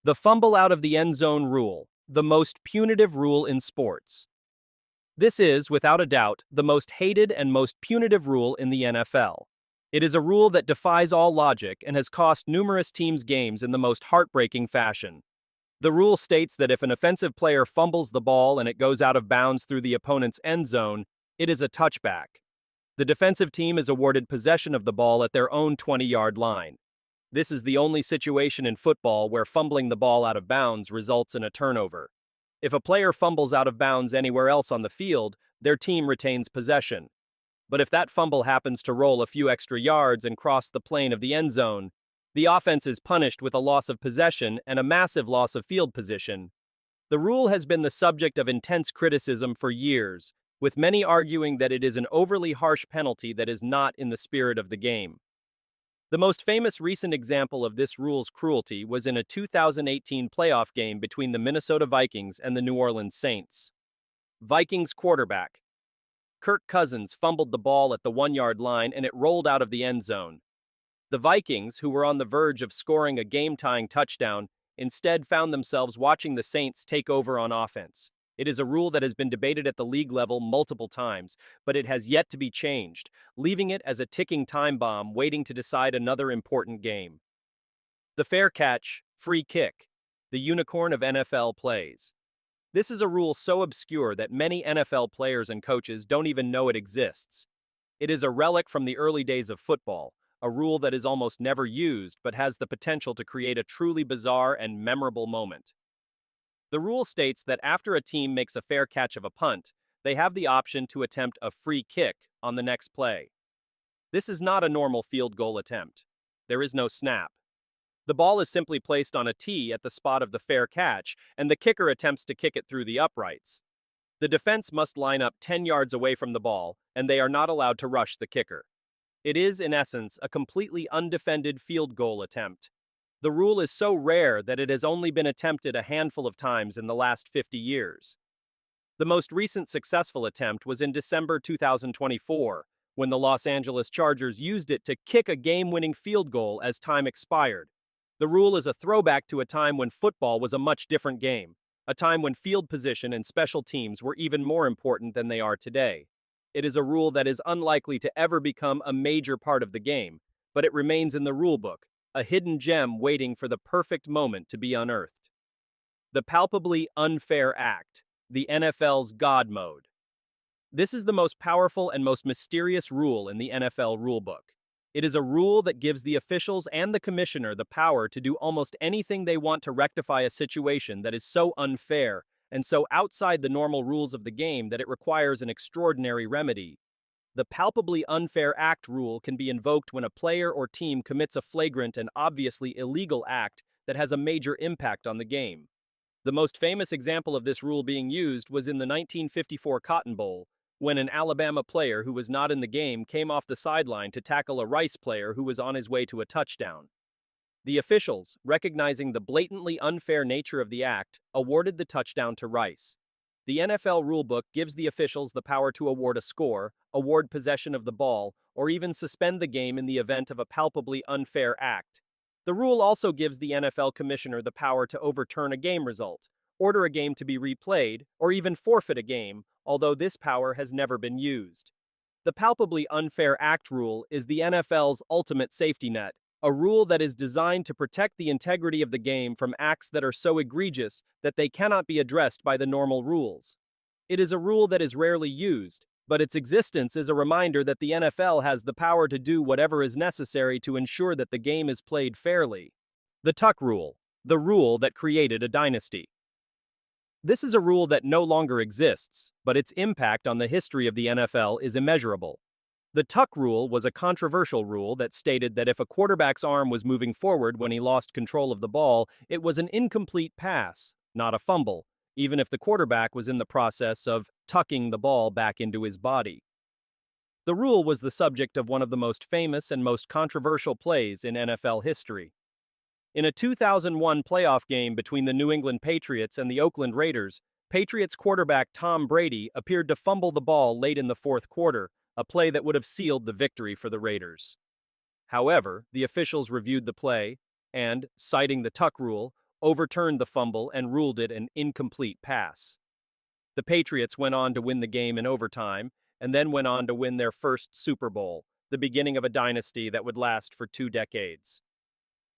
The Fumble-Out-of-the-End-Zone Rule, the most punitive rule in sports. This is, without a doubt, the most hated and most punitive rule in the NFL. It is a rule that defies all logic and has cost numerous teams games in the most heartbreaking fashion. The rule states that if an offensive player fumbles the ball and it goes out of bounds through the opponent's end zone, it is a touchback. The defensive team is awarded possession of the ball at their own 20-yard line. This is the only situation in football where fumbling the ball out of bounds results in a turnover. If a player fumbles out of bounds anywhere else on the field, their team retains possession. But if that fumble happens to roll a few extra yards and cross the plane of the end zone, the offense is punished with a loss of possession and a massive loss of field position. The rule has been the subject of intense criticism for years, with many arguing that it is an overly harsh penalty that is not in the spirit of the game. The most famous recent example of this rule's cruelty was in a 2018 playoff game between the Minnesota Vikings and the New Orleans Saints. Vikings quarterback Kirk Cousins fumbled the ball at the 1-yard line and it rolled out of the end zone. The Vikings, who were on the verge of scoring a game-tying touchdown, instead found themselves watching the Saints take over on offense. It is a rule that has been debated at the league level multiple times, but it has yet to be changed, leaving it as a ticking time bomb waiting to decide another important game. The fair catch, free kick, the unicorn of NFL plays. This is a rule so obscure that many NFL players and coaches don't even know it exists. It is a relic from the early days of football, a rule that is almost never used but has the potential to create a truly bizarre and memorable moment. The rule states that after a team makes a fair catch of a punt, they have the option to attempt a free kick on the next play. This is not a normal field goal attempt. There is no snap. The ball is simply placed on a tee at the spot of the fair catch, and the kicker attempts to kick it through the uprights. The defense must line up 10 yards away from the ball, and they are not allowed to rush the kicker. It is, in essence, a completely undefended field goal attempt. The rule is so rare that it has only been attempted a handful of times in the last 50 years. The most recent successful attempt was in December 2024, when the Los Angeles Chargers used it to kick a game-winning field goal as time expired. The rule is a throwback to a time when football was a much different game, a time when field position and special teams were even more important than they are today. It is a rule that is unlikely to ever become a major part of the game, but it remains in the rulebook, a hidden gem waiting for the perfect moment to be unearthed. The Palpably Unfair Act, the NFL's God mode. This is the most powerful and most mysterious rule in the NFL rulebook. It is a rule that gives the officials and the commissioner the power to do almost anything they want to rectify a situation that is so unfair and so outside the normal rules of the game that it requires an extraordinary remedy. The Palpably Unfair Act rule can be invoked when a player or team commits a flagrant and obviously illegal act that has a major impact on the game. The most famous example of this rule being used was in the 1954 Cotton Bowl, when an Alabama player who was not in the game came off the sideline to tackle a Rice player who was on his way to a touchdown. The officials, recognizing the blatantly unfair nature of the act, awarded the touchdown to Rice. The NFL rulebook gives the officials the power to award a score, award possession of the ball, or even suspend the game in the event of a palpably unfair act. The rule also gives the NFL commissioner the power to overturn a game result, order a game to be replayed, or even forfeit a game, although this power has never been used. The Palpably Unfair Act rule is the NFL's ultimate safety net, a rule that is designed to protect the integrity of the game from acts that are so egregious that they cannot be addressed by the normal rules. It is a rule that is rarely used, but its existence is a reminder that the NFL has the power to do whatever is necessary to ensure that the game is played fairly. The Tuck Rule, the rule that created a dynasty. This is a rule that no longer exists, but its impact on the history of the NFL is immeasurable. The Tuck Rule was a controversial rule that stated that if a quarterback's arm was moving forward when he lost control of the ball, it was an incomplete pass, not a fumble, even if the quarterback was in the process of tucking the ball back into his body. The rule was the subject of one of the most famous and most controversial plays in NFL history. In a 2001 playoff game between the New England Patriots and the Oakland Raiders, Patriots quarterback Tom Brady appeared to fumble the ball late in the fourth quarter, a play that would have sealed the victory for the Raiders. However, the officials reviewed the play and, citing the Tuck Rule, overturned the fumble and ruled it an incomplete pass. The Patriots went on to win the game in overtime, and then went on to win their first Super Bowl, the beginning of a dynasty that would last for 2 decades.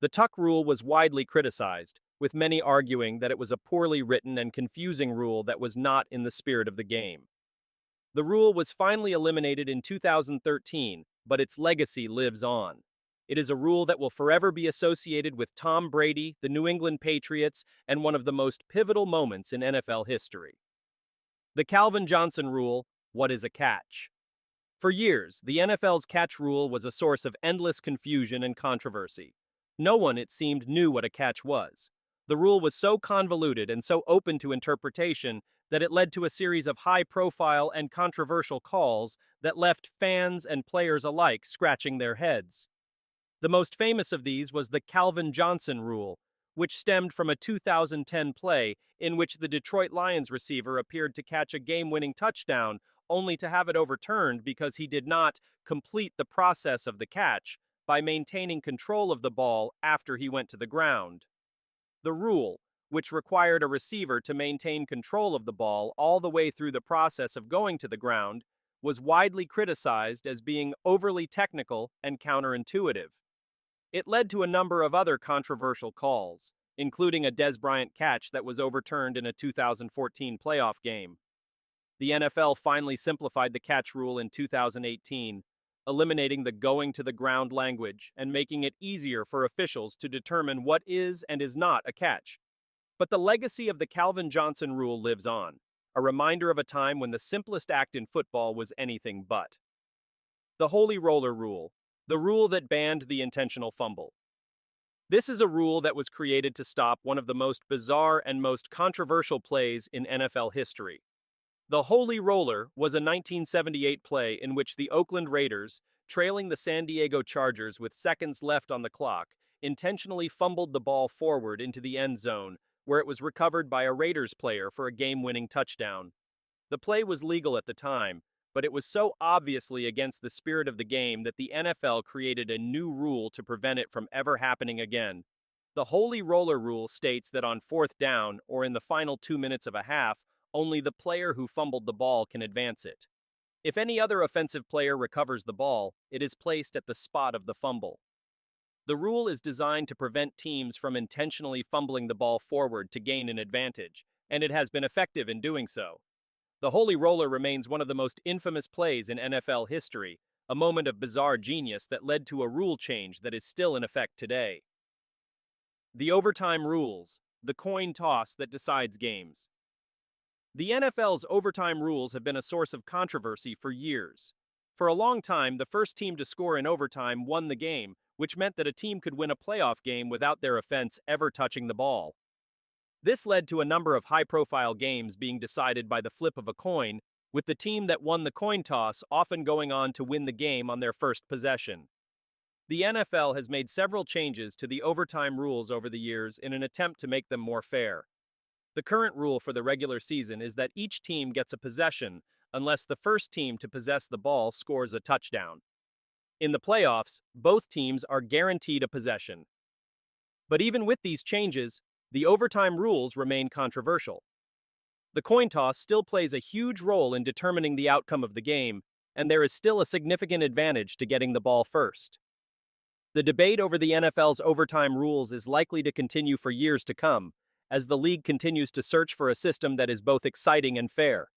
The tuck rule was widely criticized, with many arguing that it was a poorly written and confusing rule that was not in the spirit of the game. The rule was finally eliminated in 2013, but its legacy lives on. It is a rule that will forever be associated with Tom Brady, the New England Patriots, and one of the most pivotal moments in NFL history. The Calvin Johnson rule: what is a catch? For years, the NFL's catch rule was a source of endless confusion and controversy. No one, it seemed, knew what a catch was. The rule was so convoluted and so open to interpretation that it led to a series of high-profile and controversial calls that left fans and players alike scratching their heads. The most famous of these was the Calvin Johnson rule, which stemmed from a 2010 play in which the Detroit Lions receiver appeared to catch a game-winning touchdown, only to have it overturned because he did not complete the process of the catch by maintaining control of the ball after he went to the ground. The rule, which required a receiver to maintain control of the ball all the way through the process of going to the ground, was widely criticized as being overly technical and counterintuitive. It led to a number of other controversial calls, including a Dez Bryant catch that was overturned in a 2014 playoff game. The NFL finally simplified the catch rule in 2018, eliminating the going to the ground language and making it easier for officials to determine what is and is not a catch. But the legacy of the Calvin Johnson rule lives on, a reminder of a time when the simplest act in football was anything but. The Holy Roller Rule, the rule that banned the intentional fumble. This is a rule that was created to stop one of the most bizarre and most controversial plays in NFL history. The Holy Roller was a 1978 play in which the Oakland Raiders, trailing the San Diego Chargers with seconds left on the clock, intentionally fumbled the ball forward into the end zone, where it was recovered by a Raiders player for a game-winning touchdown. The play was legal at the time, but it was so obviously against the spirit of the game that the NFL created a new rule to prevent it from ever happening again. The Holy Roller Rule states that on fourth down, or in the final 2 minutes of a half, only the player who fumbled the ball can advance it. If any other offensive player recovers the ball, it is placed at the spot of the fumble. The rule is designed to prevent teams from intentionally fumbling the ball forward to gain an advantage, and it has been effective in doing so. The Holy Roller remains one of the most infamous plays in NFL history, a moment of bizarre genius that led to a rule change that is still in effect today. The overtime rules, the coin toss that decides games. The NFL's overtime rules have been a source of controversy for years. For a long time, the first team to score in overtime won the game, which meant that a team could win a playoff game without their offense ever touching the ball. This led to a number of high-profile games being decided by the flip of a coin, with the team that won the coin toss often going on to win the game on their first possession. The NFL has made several changes to the overtime rules over the years in an attempt to make them more fair. The current rule for the regular season is that each team gets a possession unless the first team to possess the ball scores a touchdown. In the playoffs, both teams are guaranteed a possession. But even with these changes, the overtime rules remain controversial. The coin toss still plays a huge role in determining the outcome of the game, and there is still a significant advantage to getting the ball first. The debate over the NFL's overtime rules is likely to continue for years to come, as the league continues to search for a system that is both exciting and fair.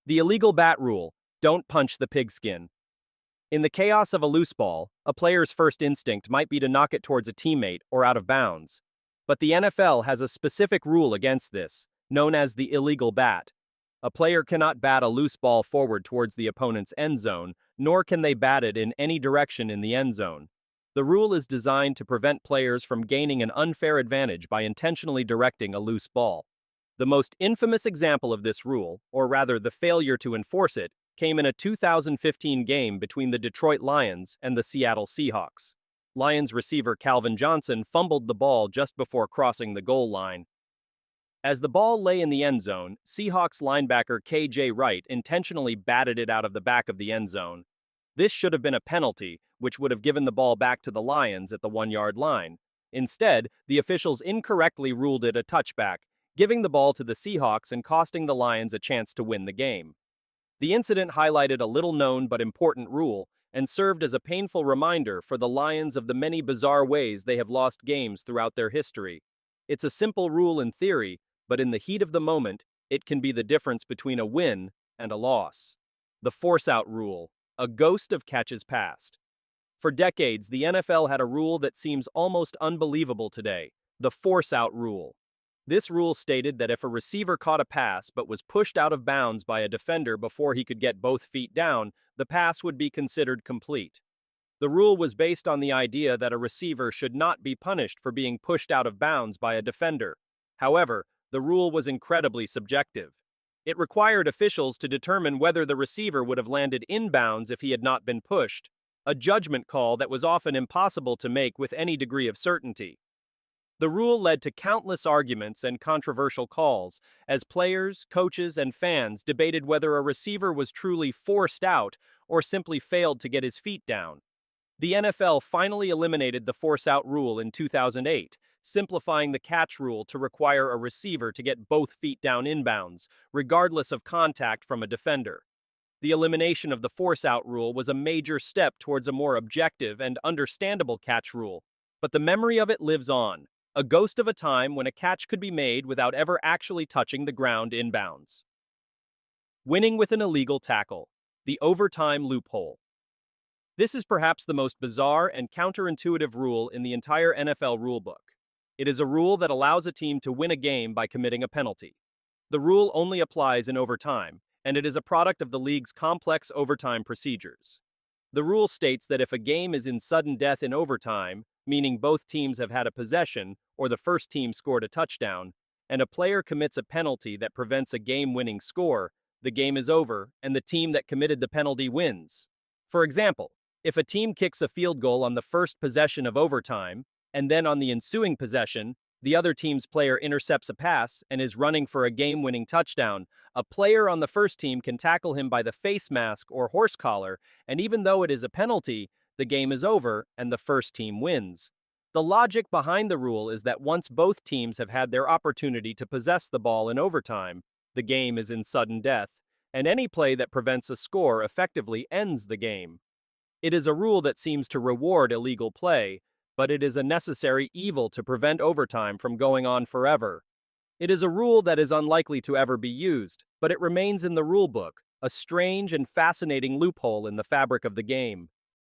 The illegal bat rule: don't punch the pigskin. In the chaos of a loose ball, a player's first instinct might be to knock it towards a teammate or out of bounds. But the NFL has a specific rule against this, known as the illegal bat. A player cannot bat a loose ball forward towards the opponent's end zone, nor can they bat it in any direction in the end zone. The rule is designed to prevent players from gaining an unfair advantage by intentionally directing a loose ball. The most infamous example of this rule, or rather the failure to enforce it, came in a 2015 game between the Detroit Lions and the Seattle Seahawks. Lions receiver Calvin Johnson fumbled the ball just before crossing the goal line. As the ball lay in the end zone, Seahawks linebacker K.J. Wright intentionally batted it out of the back of the end zone. This should have been a penalty, which would have given the ball back to the Lions at the 1-yard line. Instead, the officials incorrectly ruled it a touchback, giving the ball to the Seahawks and costing the Lions a chance to win the game. The incident highlighted a little-known but important rule and served as a painful reminder for the Lions of the many bizarre ways they have lost games throughout their history. It's a simple rule in theory, but in the heat of the moment, it can be the difference between a win and a loss. The force-out rule, a ghost of catches past. For decades, the NFL had a rule that seems almost unbelievable today, the force-out rule. This rule stated that if a receiver caught a pass but was pushed out of bounds by a defender before he could get both feet down, the pass would be considered complete. The rule was based on the idea that a receiver should not be punished for being pushed out of bounds by a defender. However, the rule was incredibly subjective. It required officials to determine whether the receiver would have landed inbounds if he had not been pushed, a judgment call that was often impossible to make with any degree of certainty. The rule led to countless arguments and controversial calls, as players, coaches, and fans debated whether a receiver was truly forced out or simply failed to get his feet down. The NFL finally eliminated the force-out rule in 2008, simplifying the catch rule to require a receiver to get both feet down inbounds, regardless of contact from a defender. The elimination of the force-out rule was a major step towards a more objective and understandable catch rule, but the memory of it lives on, a ghost of a time when a catch could be made without ever actually touching the ground inbounds. Winning with an illegal tackle, the overtime loophole. This is perhaps the most bizarre and counterintuitive rule in the entire NFL rulebook. It is a rule that allows a team to win a game by committing a penalty. The rule only applies in overtime, and it is a product of the league's complex overtime procedures. The rule states that if a game is in sudden death in overtime, meaning both teams have had a possession or the first team scored a touchdown, and a player commits a penalty that prevents a game-winning score, the game is over and the team that committed the penalty wins. For example, if a team kicks a field goal on the first possession of overtime, and then on the ensuing possession, the other team's player intercepts a pass and is running for a game-winning touchdown, a player on the first team can tackle him by the face mask or horse collar, and even though it is a penalty, the game is over and the first team wins. The logic behind the rule is that once both teams have had their opportunity to possess the ball in overtime, the game is in sudden death, and any play that prevents a score effectively ends the game. It is a rule that seems to reward illegal play, but it is a necessary evil to prevent overtime from going on forever. It is a rule that is unlikely to ever be used, but it remains in the rulebook, a strange and fascinating loophole in the fabric of the game.